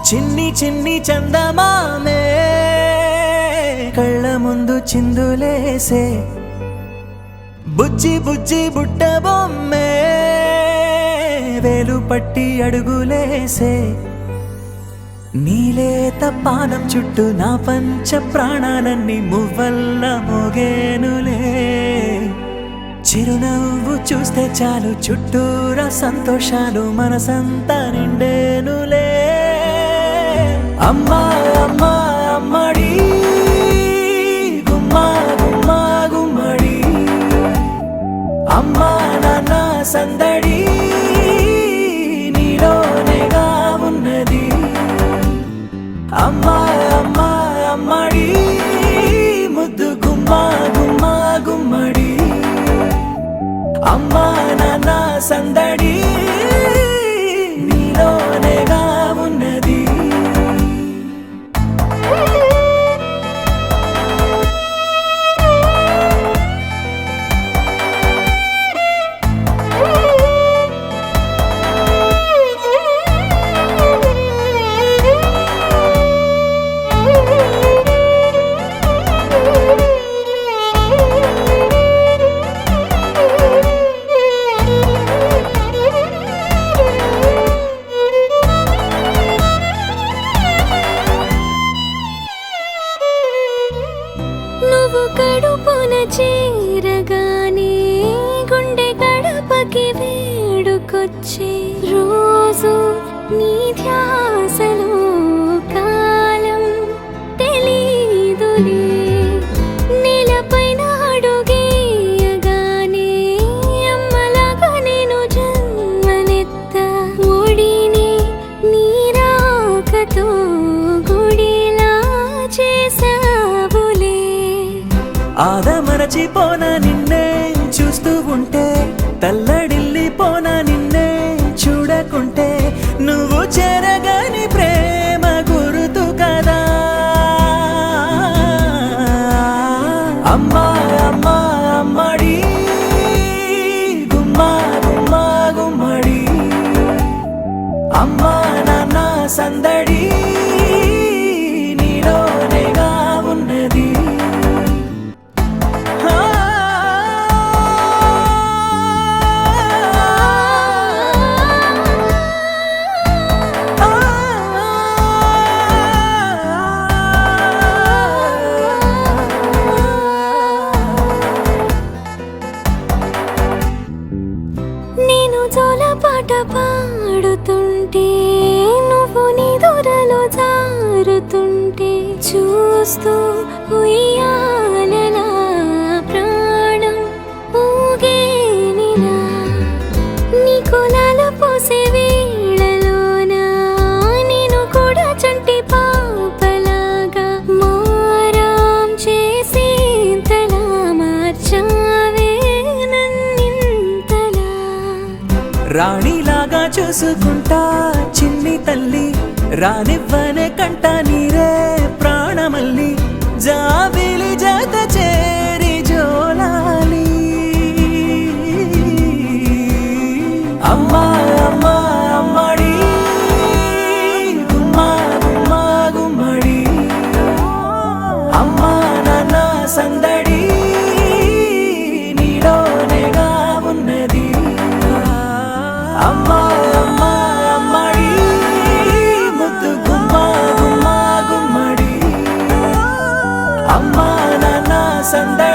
చిన్ని చిన్ని చందమామే కళ్ళ ముందు చిందులేసే బుజ్జి బుజ్జి బుట్ట బొమ్మే వేలు పట్టి అడుగులేసే నీలేత పానం చుట్టూ నా పంచ ప్రాణాలన్నీ మువ్వల్ల మోగేనులే చిరునవ్వు చూస్తే చాలు చుట్టూరా సంతోషాలు మనసంతా నిండేనులే అమ్మా అమ్మా అమ్మడి గుమ్మా గుమ్మా గుమ్మడి అమ్మా నాన్న సందడి నీలోనేగా ఉన్నది అమ్మా అమ్మా అమ్మడి ముద్దు గుమ్మా గుమ్మా గుమ్మడి అమ్మా నాన్న సందడి నీలోనేగా ఉన్నది కడుపున చేరగానే గుండె గడపకి వేడుకొచ్చే రోజు నీ ధ్యాసలో కాలం తెలీదులే నేలపైన అడుగేయగానే అమ్మలాగా నేను జన్మనెత్త ఒడిని నీ రాకతో గుడిలా చేసావులే ఆదమరచిపోనా నిన్నే చూస్తూ ఉంటే తల్లడిల్లిపోనా నిన్నే చూడకుంటే నువ్వు చెరగని ప్రేమ గురుతు కదా అమ్మా అమ్మా అమ్మడి గుమ్మా గుమ్మా గుమ్మడి అమ్మా నాన్న సందడి నీలోనేగా ఉన్నది నేను జోలపాట పాడుతుంటే నువ్వు నీ దూరలో జారుతుంటే చూస్తూ ఉయ్యాలలా ప్రాణం ఊగేనిలా నీ కులాల పోసే వేళలోన నేను కూడా చంటి పాపలాగా మారాం చేసేంతలా మార్చావే నన్నింతలా రాణిలాగా చూసుకుంటా చిన్ని తల్లి రానివ్వనే కంట నీరే ప్రాణమల్లి జాబిలి జత చేరి జోలాలి అమ్మా అమ్మా అమ్మడి గుమ్మా గుమ్మా గుమ్మడి అమ్మా నాన్న సందడి నీలోనేగా ఉన్నది అమ్మా అమ్మా అమ్మడి ముద్దు గుమ్మా గుమ్మా గుమ్మడి అమ్మా నాన్న సందడి